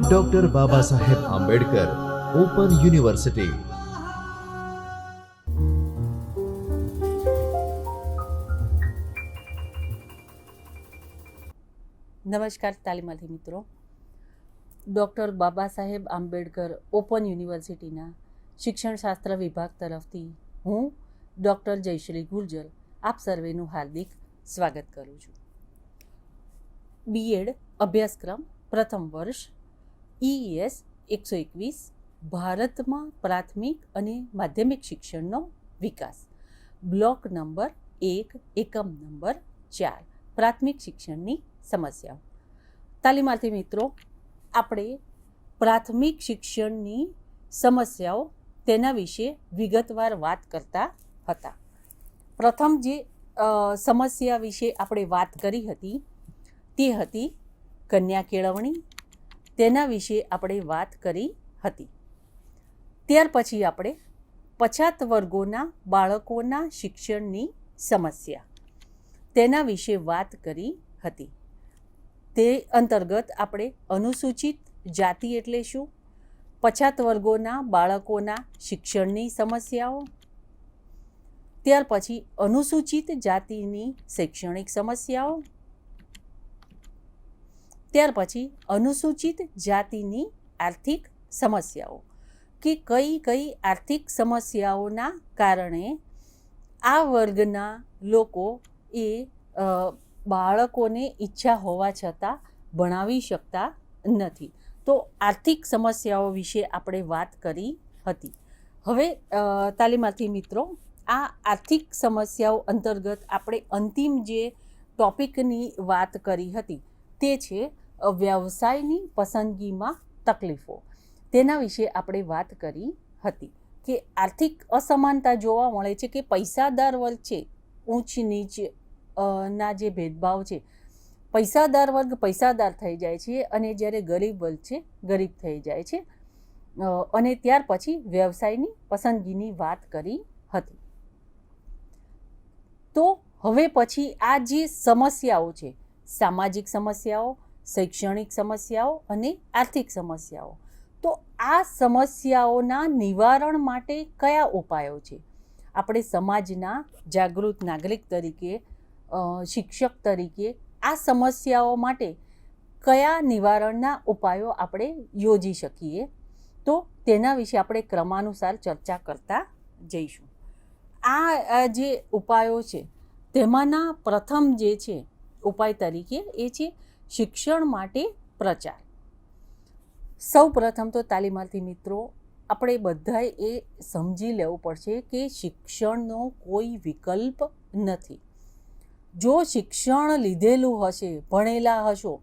Doctor Baba Saheb Ambedkar open university. નમસ્કાર તાલીમાર્થી મિત્રો. Doctor Baba Saheb Ambedkar open યુનિવર્સિટીના શિક્ષણશાસ્ત્ર વિભાગ તરફથી હું ડૉક્ટર જયશ્રી ગુર્જર આપ સર્વેનું હાર્દિક સ્વાગત કરું છું. બીએડ અભ્યાસક્રમ પ્રથમ વર્ષ EES 121 ભારતમાં પ્રાથમિક અને માધ્યમિક શિક્ષણનો વિકાસ, બ્લોક નંબર 1 એકમ નંબર 4 પ્રાથમિક શિક્ષણની સમસ્યાઓ. તાલીમાર્થી મિત્રો, આપણે પ્રાથમિક શિક્ષણની સમસ્યાઓ તેના વિશે વિગતવાર વાત કરતા હતા. પ્રથમ જે સમસ્યા વિશે આપણે વાત કરી હતી તે હતી કન્યા કેળવણી. તેના વિશે આપણે વાત કરી હતી. ત્યાર પછી આપણે પછાત વર્ગોના બાળકોના શિક્ષણની સમસ્યા તેના વિશે વાત કરી હતી. તે અંતર્ગત આપણે અનુસૂચિત જાતિ એટલે શું, પછાત વર્ગોના બાળકોના શિક્ષણની સમસ્યાઓ, ત્યાર પછી અનુસૂચિત જાતિની શૈક્ષણિક સમસ્યાઓ, ત્યાર પછી અનુસૂચિત જાતિની આર્થિક સમસ્યાઓ કે કઈ કઈ આર્થિક સમસ્યાઓના કારણે આ વર્ગના લોકો એ બાળકોને ઈચ્છા હોવા છતાં ભણાવી શકતા નથી. તો આર્થિક સમસ્યાઓ વિશે આપણે વાત કરી હતી. હવે તાલીમાર્થી મિત્રો, આ આર્થિક સમસ્યાઓ અંતર્ગત આપણે અંતિમ જે ટોપિકની વાત કરી હતી તે છે વ્યવસાયની પસંદગીમાં તકલીફો. તેના વિશે આપણે વાત કરી હતી કે આર્થિક અસમાનતા જોવા મળે છે કે પૈસાદાર વર્ગ છે, ઊંચ નીચ ના જે ભેદભાવ છે, પૈસાદાર વર્ગ પૈસાદાર થઈ જાય છે અને જ્યારે ગરીબ વર્ગ છે ગરીબ થઈ જાય છે. અને ત્યાર પછી વ્યવસાયની પસંદગીની વાત કરી હતી. તો હવે પછી આ જે સમસ્યાઓ છે, સામાજિક સમસ્યાઓ, શૈક્ષણિક સમસ્યાઓ અને આર્થિક સમસ્યાઓ, તો આ સમસ્યાઓના નિવારણ માટે કયા ઉપાયો છે? આપણે સમાજના જાગૃત નાગરિક તરીકે, શિક્ષક તરીકે આ સમસ્યાઓ માટે કયા નિવારણના ઉપાયો આપણે યોજી શકીએ? તો તેના વિશે આપણે ક્રમાનુસાર ચર્ચા કરતા જઈશું. આ જે ઉપાયો છે તેમાંના પ્રથમ જે છે ઉપાય તરીકે એ છે શિક્ષણ માટે પ્રચાર. સૌ પ્રથમ તો તાલીમાર્થી મિત્રો, આપણે બધાએ એ સમજી લેવું પડશે કે શિક્ષણનો કોઈ વિકલ્પ નથી. જો શિક્ષણ લીધેલું હશે, ભણેલા હશો,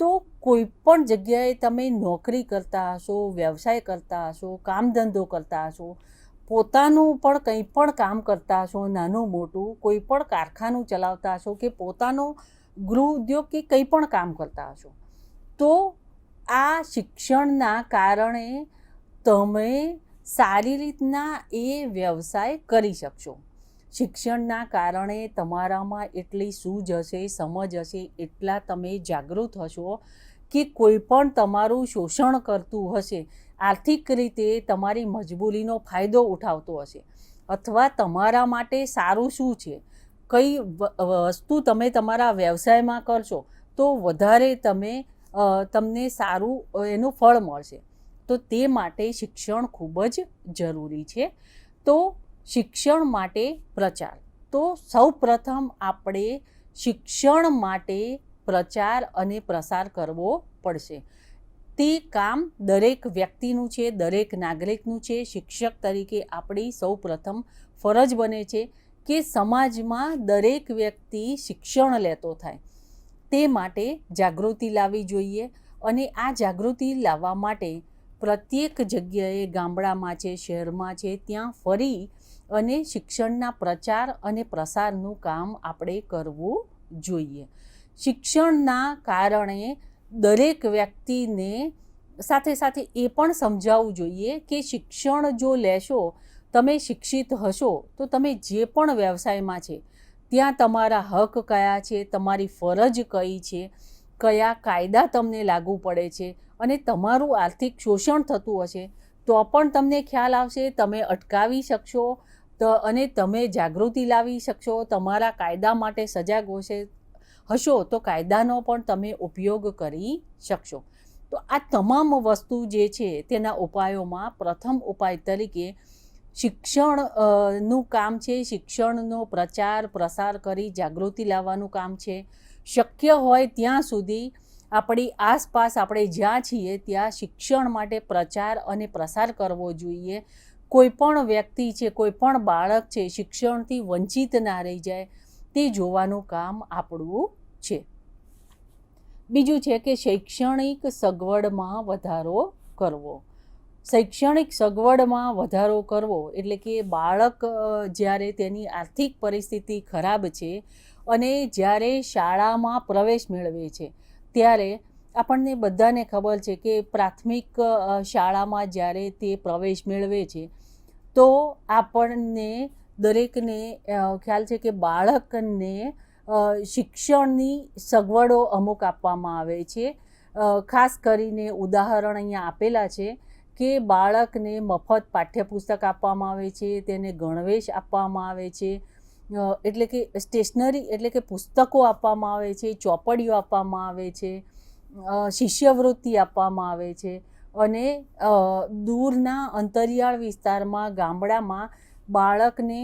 તો કોઈ પણ જગ્યાએ તમે નોકરી કરતા હશો, વ્યવસાય કરતા હશો, કામ ધંધો કરતા હશો, પોતાનું પણ કંઈ પણ કામ કરતા હશો, નાનું મોટું કોઈ પણ કારખાનું ચલાવતા હશો કે પોતાનો ગૃહ ઉદ્યોગ કે કંઈ પણ કામ કરતા હશો, તો આ શિક્ષણના કારણે તમે સારી રીતના એ વ્યવસાય કરી શકશો. શિક્ષણના કારણે તમારામાં એટલી સૂઝ હશે, સમજ હશે, એટલા તમે જાગૃત હશો કે કોઈ પણ તમારું શોષણ કરતું હશે, આર્થિક રીતે તમારી મજબૂરીનો ફાયદો ઉઠાવતો હશે, અથવા તમારા માટે સારું શું છે, કઈ વસ્તુ તમે તમારા વ્યવસાયમાં કરશો તો વધારે તમને સારું એનું ફળ મળશે. તો તે માટે શિક્ષણ ખૂબ જ જરૂરી છે. તો શિક્ષણ માટે પ્રચાર. તો સૌ પ્રથમ આપણે શિક્ષણ માટે પ્રચાર અને પ્રસાર કરવો પડશે. તે કામ દરેક વ્યક્તિનું છે, દરેક નાગરિકનું છે. શિક્ષક તરીકે આપણી સૌ પ્રથમ ફરજ બને છે કે સમાજમાં દરેક વ્યક્તિ શિક્ષણ લેતો થાય. તે માટે જાગૃતિ લાવવી જોઈએ. અને આ જાગૃતિ લાવવા માટે પ્રત્યેક જગ્યાએ, ગામડામાં છે, શહેરમાં છે, ત્યાં ફરી અને શિક્ષણના પ્રચાર અને પ્રસારનું કામ આપણે કરવું જોઈએ. શિક્ષણના કારણે દરેક વ્યક્તિને સાથે સાથે એ પણ સમજાવવું જોઈએ કે શિક્ષણ જો લેશો, તમે શિક્ષિત હશો, તો તમે જે પણ વ્યવસાયમાં છે ત્યાં તમારા હક કયા છે, તમારી ફરજ કઈ છે, કયા કાયદા તમને લાગુ પડે છે અને તમારું આર્થિક શોષણ થતું હશે તો પણ તમને ખ્યાલ આવશે, તમે અટકાવી શકશો અને તમે જાગૃતિ લાવી શકશો, તમારા કાયદા માટે સજાગ હશો તો કાયદાનો પણ તમે ઉપયોગ કરી શકશો. તો આ તમામ વસ્તુ જે છે તેના ઉપાયોમાં પ્રથમ ઉપાય તરીકે શિક્ષણનું કામ છે. શિક્ષણનો પ્રચાર પ્રસાર કરી જાગૃતિ લાવવાનું કામ છે. શક્ય હોય ત્યાં સુધી આપણી આસપાસ આપણે જ્યાં છીએ ત્યાં શિક્ષણ માટે પ્રચાર અને પ્રસાર કરવો જોઈએ. કોઈ પણ વ્યક્તિ છે, કોઈ પણ બાળક છે શિક્ષણથી વંચિત ના રહી જાય તે જોવાનું કામ આપણું છે. બીજું છે કે શૈક્ષણિક સગવડમાં વધારો કરવો. શૈક્ષણિક સગવડમાં વધારો કરવો એટલે કે બાળક જ્યારે તેની આર્થિક પરિસ્થિતિ ખરાબ છે અને જ્યારે શાળામાં પ્રવેશ મેળવે છે ત્યારે આપણને બધાને ખબર છે કે પ્રાથમિક શાળામાં જ્યારે તે પ્રવેશ મેળવે છે તો આપણને દરેકને ખ્યાલ છે કે બાળકને શિક્ષણની સગવડો અમુક આપવામાં આવે છે. ખાસ કરીને ઉદાહરણ અહીંયા આપેલા છે કે બાળકને મફત પાઠ્યપુસ્તક આપવામાં આવે છે, તેને ગણવેશ આપવામાં આવે છે, એટલે કે સ્ટેશનરી એટલે કે પુસ્તકો આપવામાં આવે છે, ચોપડીઓ આપવામાં આવે છે, શિષ્યવૃત્તિ આપવામાં આવે છે અને દૂરના અંતરિયાળ વિસ્તારમાં ગામડામાં બાળકને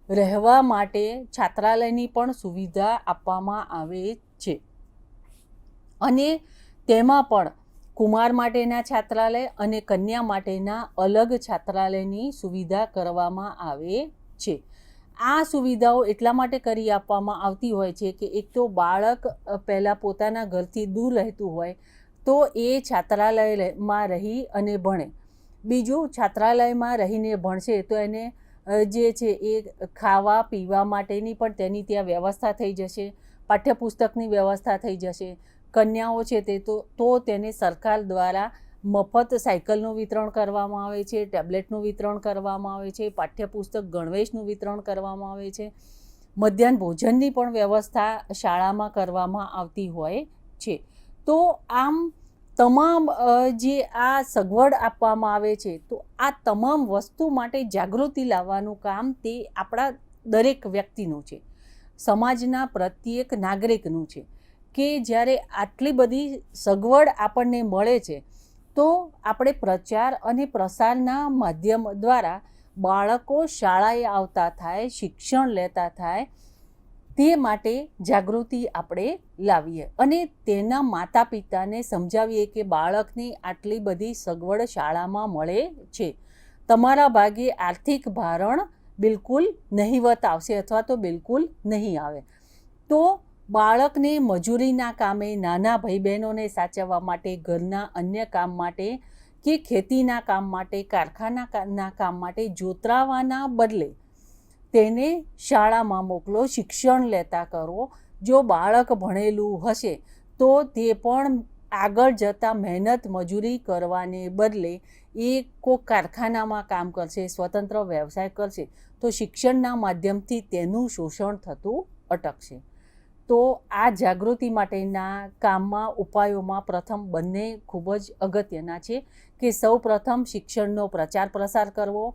રહેવા માટે છાત્રાલયની પણ સુવિધા આપવામાં આવે છે. અને તેમાં પણ કુમાર માટેના છાત્રાલય અને કન્યા માટેના અલગ છાત્રાલયની સુવિધા કરવામાં આવે છે. આ સુવિધાઓ એટલા માટે કરી આપવામાં આવતી હોય છે કે એક તો બાળક પહેલાં પોતાના ઘરથી દૂર રહેતું હોય તો એ છાત્રાલયમાં રહી અને ભણે. બીજું, છાત્રાલયમાં રહીને ભણશે તો એને જે છે એ ખાવા પીવા માટેની પણ તેની ત્યાં વ્યવસ્થા થઈ જશે, પાઠ્યપુસ્તકની વ્યવસ્થા થઈ જશે. કન્યાઓ છે તે તો તેને સરકાર દ્વારા મફત સાયકલનું વિતરણ કરવામાં આવે છે, ટેબ્લેટનું વિતરણ કરવામાં આવે છે, પાઠ્યપુસ્તક ગણવેશનું વિતરણ કરવામાં આવે છે, મધ્યાહન ભોજનની પણ વ્યવસ્થા શાળામાં કરવામાં આવતી હોય છે. તો આમ તમામ જે આ સગવડ આપવામાં આવે છે તો આ તમામ વસ્તુ માટે જાગૃતિ લાવવાનું કામ તે આપણા દરેક વ્યક્તિનું છે, સમાજના પ્રત્યેક નાગરિકનું છે કે જ્યારે આટલી બધી સગવડ આપણને મળે છે તો આપણે પ્રચાર અને પ્રસારના માધ્યમ દ્વારા બાળકો શાળાએ આવતા થાય, શિક્ષણ લેતા થાય તે માટે જાગૃતિ આપણે લાવીએ અને તેના માતા પિતાને સમજાવીએ કે બાળકને આટલી બધી સગવડ શાળામાં મળે છે. તમારા ભાગે આર્થિક ભારણ બિલકુલ નહિવત આવશે અથવા તો બિલકુલ નહીં આવે. તો બાળકને મજૂરીના કામે, નાના ભાઈ બહેનોને સાચવવા માટે, ઘરના અન્ય કામ માટે કે ખેતીના કામ માટે, કારખાનાના કામ માટે જોતરાવાના બદલે તેને શાળામાં મોકલો, શિક્ષણ લેતા કરો. જો બાળક ભણેલું હશે તો તે પણ આગળ જતાં મહેનત મજૂરી કરવાને બદલે એ કોઈ કારખાનામાં કામ કરશે, સ્વતંત્ર વ્યવસાય કરશે તો શિક્ષણના માધ્યમથી તેનું શોષણ થતું અટકશે. તો આ જાગૃતિ માટેના કામમાં ઉપાયોમાં પ્રથમ બંને ખૂબ જ અગત્યના છે કે સૌ પ્રથમ શિક્ષણનો પ્રચાર પ્રસાર કરવો.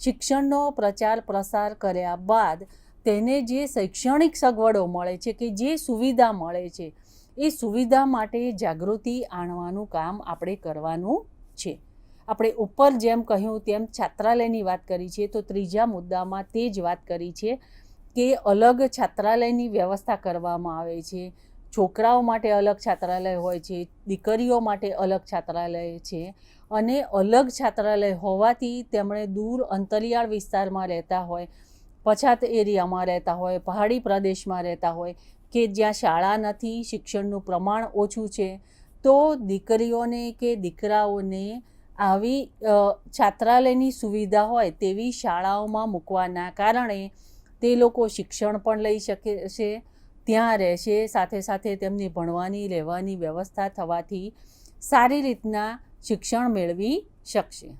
શિક્ષણનો પ્રચાર પ્રસાર કર્યા બાદ તેને જે શૈક્ષણિક સગવડો મળે છે કે જે સુવિધા મળે છે એ સુવિધા માટે જાગૃતિ આણવાનું કામ આપણે કરવાનું છે. આપણે ઉપર જેમ કહ્યું તેમ છાત્રાલયની વાત કરી છે તો ત્રીજા મુદ્દામાં તે જ વાત કરી છે કે અલગ છાત્રાલયની વ્યવસ્થા કરવામાં આવે છે. છોકરાઓ માટે અલગ છાત્રાલય હોય છે, દીકરીઓ માટે અલગ છાત્રાલય છે અને અલગ છાત્રાલય હોવાથી તેમણે દૂર અંતરિયાળ વિસ્તારમાં રહેતા હોય, પછાત એરિયામાં રહેતા હોય, પહાડી પ્રદેશમાં રહેતા હોય કે જ્યાં શાળા નથી, શિક્ષણનું પ્રમાણ ઓછું છે તો દીકરીઓને કે દીકરાઓને આવી છાત્રાલયની સુવિધા હોય તેવી શાળાઓમાં મૂકવાના કારણે તે લોકો શિક્ષણ પણ લઈ શકે છે, ત્યાં રહેશે, સાથે સાથે તેમની ભણવાની રહેવાની વ્યવસ્થા થવાથી સારી રીતના શિક્ષણ મેળવી શકશે.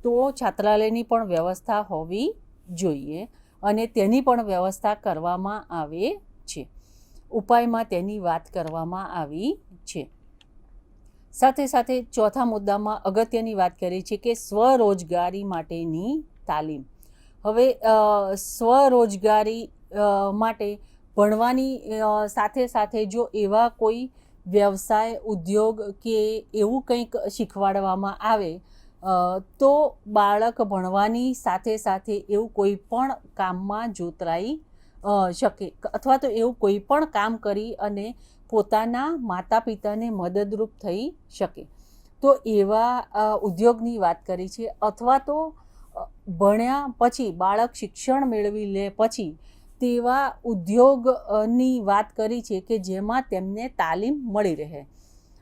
તો છાત્રાલયની પણ વ્યવસ્થા હોવી જોઈએ અને તેની પણ વ્યવસ્થા કરવામાં આવે છે. ઉપાયમાં તેની વાત કરવામાં આવી છે. સાથે સાથે ચોથા મુદ્દામાં અગત્યની વાત કરી છે કે સ્વરોજગારી માટેની તાલીમ. હવે સ્વરોજગારી માટે ભણવાની સાથે સાથે જો એવા કોઈ વ્યવસાય, ઉદ્યોગ કે એવું કંઈક શીખવાડવામાં આવે તો બાળક ભણવાની સાથે સાથે એવું કોઈ પણ કામમાં જોતરાઈ શકે, અથવા તો એવું કોઈ પણ કામ કરી અને પોતાના માતા પિતાને મદદરૂપ થઈ શકે. તો એવા ઉદ્યોગની વાત કરી છે. અથવા તો ભણ્યા પછી બાળક શિક્ષણ મેળવી લે પછી તેવા ઉદ્યોગની વાત કરી છે કે જેમાં તેમને તાલીમ મળી રહે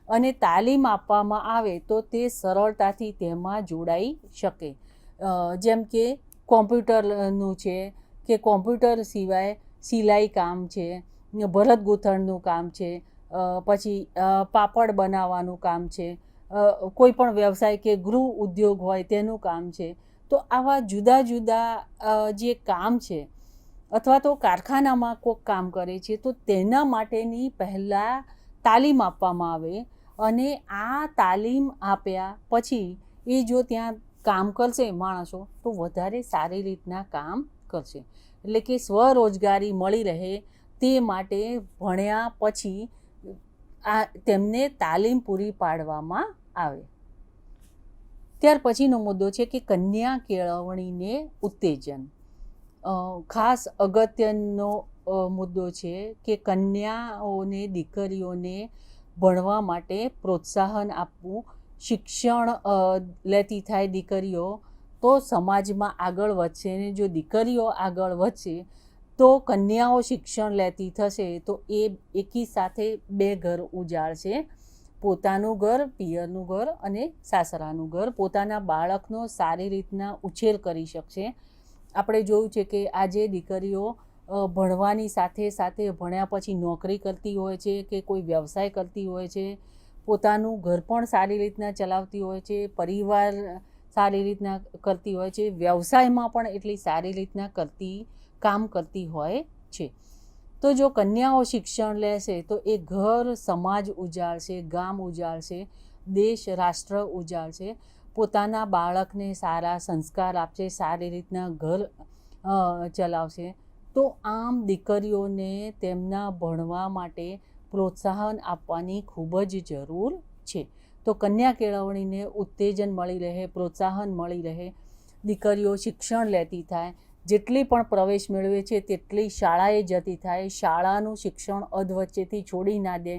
અને તાલીમ આપવામાં આવે તો તે સરળતાથી તેમાં જોડાઈ શકે. જેમ કે કોમ્પ્યુટરનું છે કે કોમ્પ્યુટર સિવાય સિલાઈ કામ છે, ભરત ગૂંથણનું કામ છે, પછી પાપડ બનાવવાનું કામ છે, કોઈ પણ વ્યવસાય કે ગૃહ ઉદ્યોગ હોય તેનું કામ છે. તો આવા જુદા જુદા જે કામ છે અથવા તો કારખાનામાં કોઈક કામ કરે છે તો તેના માટેની પહેલાં તાલીમ આપવામાં આવે અને આ તાલીમ આપ્યા પછી એ જો ત્યાં કામ કરશે માણસો તો વધારે સારી રીતના કામ કરશે. એટલે કે સ્વરોજગારી મળી રહે તે માટે ભણ્યા પછી તેમને તાલીમ પૂરી પાડવામાં આવે. ત્યાર પછીનો મુદ્દો છે કે કન્યા કેળવણીને ઉત્તેજન. ખાસ અગત્યનો મુદ્દો છે કે કન્યાઓને, દીકરીઓને ભણવા માટે પ્રોત્સાહન આપવું. શિક્ષણ લેતી થાય દીકરીઓ તો સમાજમાં આગળ વધશે અને જો દીકરીઓ આગળ વધશે તો કન્યાઓ શિક્ષણ લેતી થશે તો એ એકી સાથે બે ઘર ઉજાળશે, પોતાનું ઘર, પિયરનું ઘર અને સાસરાનું ઘર. પોતાના બાળકનો સારી રીતના ઉછેર કરી શકશે. આપણે જોયું છે કે આજે દીકરીઓ ભણવાની સાથે સાથે ભણ્યા પછી નોકરી કરતી હોય છે કે કોઈ વ્યવસાય કરતી હોય છે, પોતાનું ઘર પણ સારી રીતના ચલાવતી હોય છે, પરિવાર સારી રીતના કરતી હોય છે, વ્યવસાયમાં પણ એટલી સારી રીતના કામ કરતી હોય છે. તો જો કન્યાઓ શિક્ષણ લેશે તો એ ઘર, સમાજ ઉજાળશે, ગામ ઉજાળશે, દેશ, રાષ્ટ્ર ઉજાળશે, પોતાના બાળકને સારા સંસ્કાર આપશે, સારી રીતના ઘર ચલાવશે. તો આમ દીકરીઓને તેમના ભણવા માટે પ્રોત્સાહન આપવાની ખૂબ જ જરૂર છે. તો કન્યા કેળવણીને ઉત્તેજન મળી રહે, પ્રોત્સાહન મળી રહે, દીકરીઓ શિક્ષણ લેતી થાય, જેટલી પણ પ્રવેશ મેળવે છે તેટલી શાળાએ જતી થાય, શાળાનું શિક્ષણ અધવચ્ચેથી છોડી ના દે,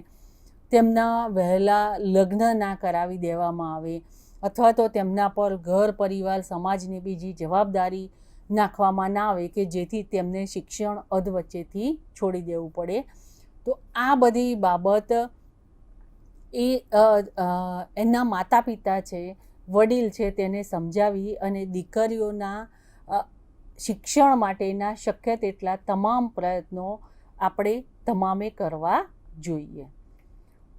તેમના વહેલા લગ્ન ના કરાવી દેવામાં આવે અથવા તો તેમના પર ઘર, પરિવાર, સમાજની બીજી જવાબદારી નાખવામાં ના આવે કે જેથી તેમને શિક્ષણ અધવચ્ચેથી છોડી દેવું પડે. તો આ બધી બાબત એ એના માતા પિતા છે, વડીલ છે, તેને સમજાવી અને દીકરીઓના શિક્ષણ માટેના શક્ય તેટલા તમામ પ્રયત્નો આપણે તમામે કરવા જોઈએ.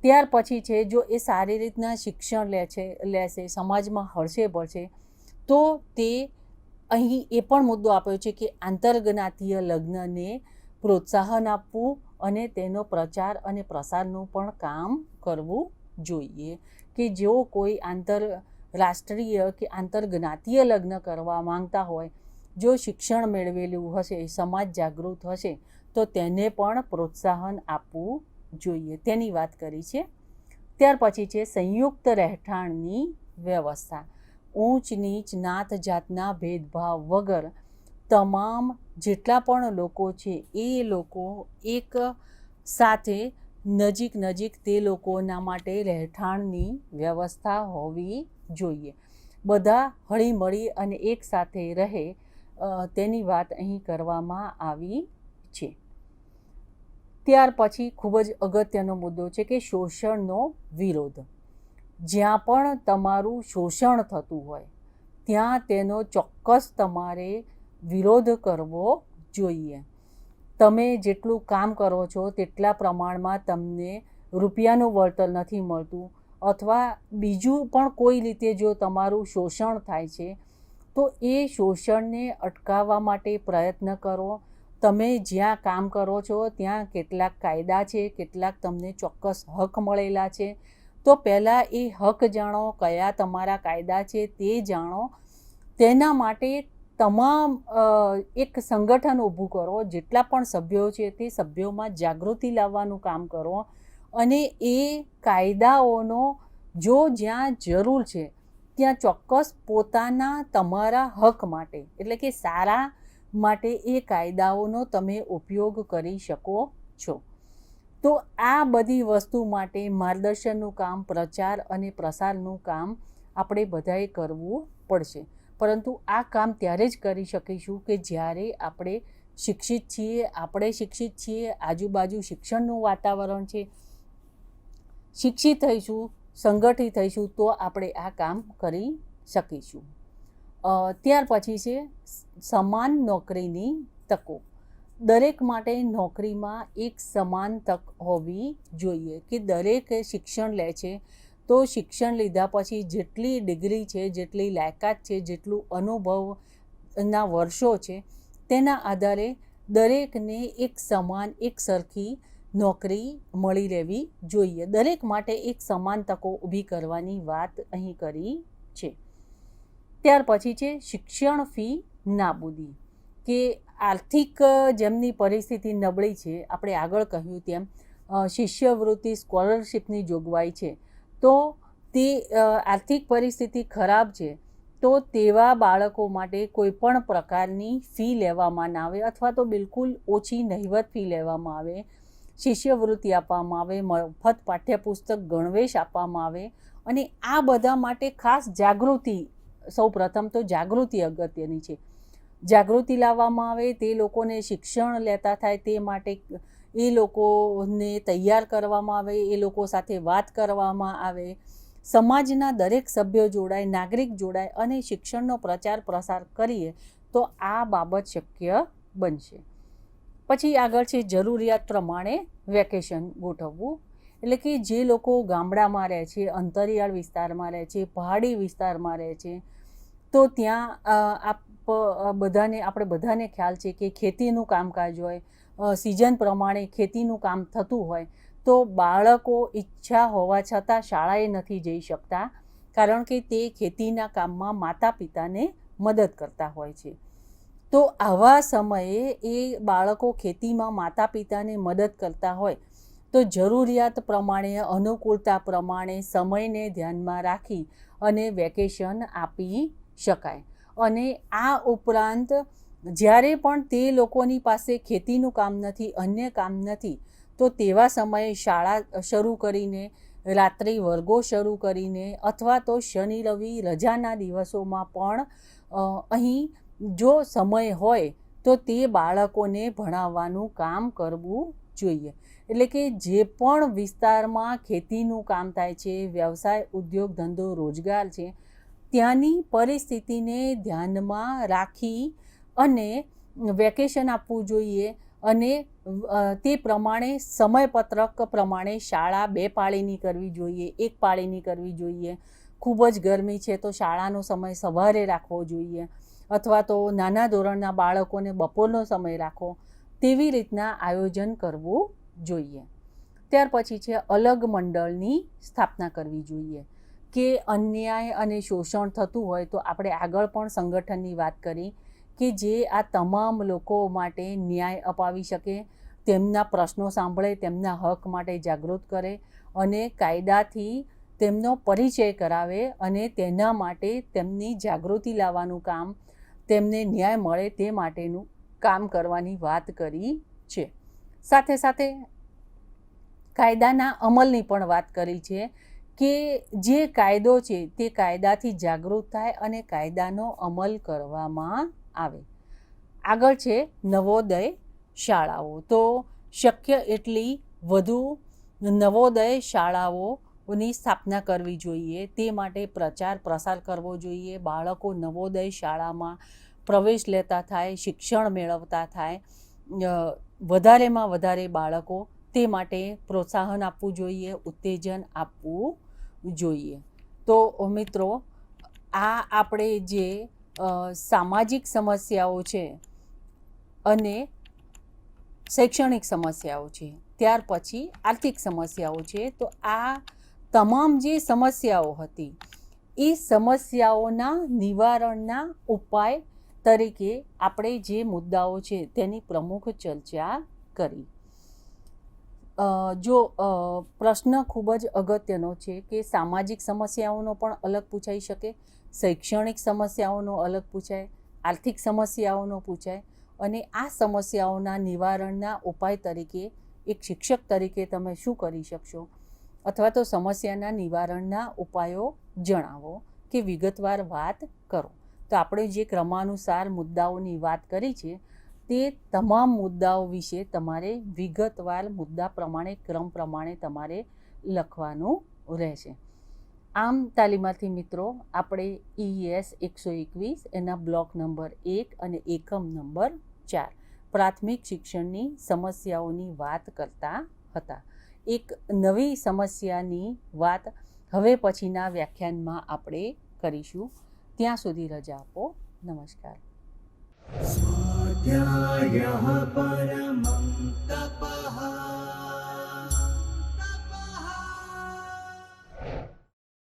ત્યાર પછી છે જો એ સારી રીતના શિક્ષણ લેશે, સમાજમાં હળશે ભળશે તો તે અહીં એ પણ મુદ્દો આપ્યો છે કે આંતરજ્ઞાતીય લગ્નને પ્રોત્સાહન આપવું અને તેનો પ્રચાર અને પ્રસારનું પણ કામ કરવું જોઈએ. કે જો કોઈ આંતરરાષ્ટ્રીય કે આંતરજ્ઞાતીય લગ્ન કરવા માંગતા હોય, જો શિક્ષણ મેળવેલું હશે, સમાજ જાગૃત હશે તો તેને પણ પ્રોત્સાહન આપવું જોઈએ, તેની વાત કરી છે. ત્યાર પછી છે સંયુક્ત રહેઠાણની વ્યવસ્થા. ઊંચ નીચ, નાત જાતના ભેદભાવ વગર તમામ જેટલા પણ લોકો છે એ લોકો એક સાથે નજીક તે લોકોના માટે રહેઠાણની વ્યવસ્થા હોવી જોઈએ. બધા હળીમળી અને એક સાથે રહે તેની વાત અહીં કરવામાં આવી છે. ત્યાર પછી ખૂબ જ અગત્યનો મુદ્દો છે કે શોષણનો વિરોધ. જ્યાં પણ તમારું શોષણ થતું હોય ત્યાં તેનો ચોક્કસ તમારે વિરોધ કરવો જોઈએ. તમે જેટલું કામ કરો છો તેટલા પ્રમાણમાં તમને રૂપિયાનું વળતર નથી મળતું અથવા બીજું પણ કોઈ રીતે જો તમારું શોષણ થાય છે તો એ શોષણને અટકાવવા માટે પ્રયત્ન કરો. તમે જ્યાં કામ કરો છો ત્યાં કેટલાક કાયદા છે, કેટલાક તમને ચોક્કસ હક મળેલા છે. તો પહેલાં એ હક જાણો, કયા તમારા કાયદા છે તે જાણો. તેના માટે તમામ એક સંગઠન ઊભું કરો. જેટલા પણ સભ્યો છે તે સભ્યોમાં જાગૃતિ લાવવાનું કામ કરો અને એ કાયદાઓનો જો જ્યાં જરૂર છે ત્યાં ચોક્કસ પોતાના તમારા હક માટે એટલે કે સારા માટે એ કાયદાઓનો તમે ઉપયોગ કરી શકો છો. તો આ બધી વસ્તુ માટે માર્ગદર્શનનું કામ, પ્રચાર અને પ્રસારનું કામ આપણે બધાએ કરવું પડશે. પરંતુ આ કામ ત્યારે જ કરી શકીશું કે જ્યારે આપણે શિક્ષિત છીએ, આજુબાજુ શિક્ષણનું વાતાવરણ છે, શિક્ષિત થઈશું, સંગઠિત થઈશું તો આપણે આ કામ કરી શકીશું. ત્યાર પછી છે સમાન નોકરીની તકો. દરેક માટે નોકરીમાં એક સમાન તક હોવી જોઈએ કે દરેક શિક્ષણ લે છે તો શિક્ષણ લીધા પછી જેટલી ડિગ્રી છે, જેટલી લાયકાત છે, જેટલું અનુભવના વર્ષો છે તેના આધારે દરેકને એક સમાન, એક સરખી નોકરી મળી રહેવી જોઈએ. દરેક માટે એક સમાન તકો ઊભી કરવાની વાત અહીં કરી છે. ત્યાર પછી છે શિક્ષણ ફી નાબૂદી કે આર્થિક જેમની પરિસ્થિતિ નબળી છે, આપણે આગળ કહ્યું તેમ શિષ્યવૃત્તિ, સ્કોલરશિપની જોગવાઈ છે. તો તે આર્થિક પરિસ્થિતિ ખરાબ છે તો તેવા બાળકો માટે કોઈ પણ પ્રકારની ફી લેવામાં ના આવે અથવા તો બિલકુલ ઓછી નહિવત ફી લેવામાં આવે, શિષ્યવૃત્તિ આપવામાં આવે, મફત પાઠ્યપુસ્તક, ગણવેશ આપવામાં આવે. અને આ બધા માટે ખાસ જાગૃતિ, સૌ પ્રથમ તો જાગૃતિ અગત્યની છે. જાગૃતિ લાવવામાં આવે, તે લોકોને શિક્ષણ લેતા થાય તે માટે એ લોકોને તૈયાર કરવામાં આવે, એ લોકો સાથે વાત કરવામાં આવે, સમાજના દરેક સભ્યો જોડાય, નાગરિક જોડાય અને શિક્ષણનો પ્રચાર પ્રસાર કરીએ તો આ બાબત શક્ય બનશે. પછી આગળ છે જરૂરિયાત પ્રમાણે વેકેશન ગોઠવવું. એટલે કે જે લોકો ગામડામાં રહે છે, અંતરિયાળ વિસ્તારમાં રહે છે, પહાડી વિસ્તારમાં રહે છે, તો ત્યાં આપણે બધાને ખ્યાલ છે કે ખેતીનું કામકાજ હોય, સિઝન પ્રમાણે ખેતીનું કામ થતું હોય તો બાળકો ઈચ્છા હોવા છતાં શાળાએ નથી જઈ શકતા કારણ કે તે ખેતીના કામમાં માતા પિતાને મદદ કરતા હોય છે. તો આવા સમયે એ બાળકો ખેતીમાં માતા પિતાને મદદ કરતા હોય તો જરૂરિયાત પ્રમાણે, અનુકૂળતા પ્રમાણે સમયને ધ્યાનમાં રાખી અને વેકેશન આપી શકાય. અને આ ઉપરાંત જ્યારે પણ તે લોકોની પાસે ખેતીનું કામ નથી, અન્ય કામ નથી, તો તેવા સમયે શાળા શરૂ કરીને, રાત્રિ વર્ગો શરૂ કરીને અથવા તો શનિ રવિ રજાના દિવસોમાં પણ અહીં જો સમય હોય તો તે બાળકોને ભણાવવાનું કામ કરવું જોઈએ. એટલે કે જે પણ વિસ્તારમાં ખેતીનું કામ થાય છે, વ્યવસાય, ઉદ્યોગ, ધંધો, રોજગાર છે, ત્યાંની પરિસ્થિતિને ધ્યાનમાં રાખી અને વેકેશન આપવું જોઈએ. અને તે પ્રમાણે સમયપત્રક પ્રમાણે શાળા 2 પાળીની કરવી જોઈએ, 1 પાળીની કરવી જોઈએ. ખૂબ જ ગરમી છે તો શાળાનો સમય સવારે રાખવો જોઈએ અથવા તો નાના ધોરણના બાળકોને બપોરનો સમય રાખો. તેવી રીતના આયોજન કરવું જોઈએ. ત્યાર પછી છે અલગ મંડળની સ્થાપના કરવી જોઈએ કે અન્યાય અને શોષણ થતું હોય તો આપણે આગળ પણ સંગઠનની વાત કરી કે જે આ તમામ લોકો માટે ન્યાય અપાવી શકે, તેમના પ્રશ્નો સાંભળે, તેમના હક માટે જાગૃત કરે અને કાયદાથી તેમનો પરિચય કરાવે અને તેના માટે તેમની જાગૃતિ લાવવાનું કામ, તેમને ન્યાય મળે તે માટેનું કામ કરવાની વાત કરી છે. સાથે સાથે કાયદાના અમલની પણ વાત કરી છે કે જે કાયદો છે તે કાયદાથી જાગૃત થાય અને કાયદાનો અમલ કરવામાં આવે. આગળ છે નવોદય શાળાઓ. તો શક્ય એટલી વધુ નવોદય શાળાઓની સ્થાપના કરવી જોઈએ. તે માટે પ્રચાર પ્રસાર કરવો જોઈએ. બાળકો નવોદય શાળામાં પ્રવેશ લેતા થાય, શિક્ષણ મેળવતા થાય, વધારેમાં વધારે બાળકો, તે માટે પ્રોત્સાહન આપવું જોઈએ, ઉત્તેજન આપવું જોઈએ. તો મિત્રો, આ આપણે જે સામાજિક સમસ્યાઓ છે અને શૈક્ષણિક સમસ્યાઓ છે, ત્યાર પછી આર્થિક સમસ્યાઓ છે. તો આ તમામ જે સમસ્યાઓ હતી એ સમસ્યાઓના નિવારણના ઉપાય તરીકે આપણે જે મુદ્દાઓ છે તેની પ્રમુખ ચર્ચા કરી. જો પ્રશ્ન ખૂબ જ અગત્યનો છે કે સામાજિક સમસ્યાઓનો પણ અલગ પૂછાઈ શકે, શૈક્ષણિક સમસ્યાઓનો અલગ પૂછાય, આર્થિક સમસ્યાઓનો પૂછાય, અને આ સમસ્યાઓના નિવારણના ઉપાય તરીકે એક શિક્ષક તરીકે તમે શું કરી શકશો, અથવા તો સમસ્યાના નિવારણના ઉપાયો જણાવો કે વિગતવાર વાત કરો. તો આપણે જે ક્રમાનુસાર મુદ્દાઓની વાત કરી છે તે તમામ મુદ્દાઓ વિશે તમારે વિગતવાર મુદ્દા પ્રમાણે ક્રમ પ્રમાણે તમારે લખવાનું રહેશે. આમ તાલીમાર્થી મિત્રો, આપણે EES 121 એના બ્લોક નંબર 1 અને એકમ નંબર 4 પ્રાથમિક શિક્ષણની સમસ્યાઓની વાત કરતા હતા. એક નવી સમસ્યાની વાત હવે પછીના વ્યાખ્યાનમાં આપણે કરીશું. ત્યાં સુધી રજા આપો. નમસ્કાર. स्वाध्यायः परमः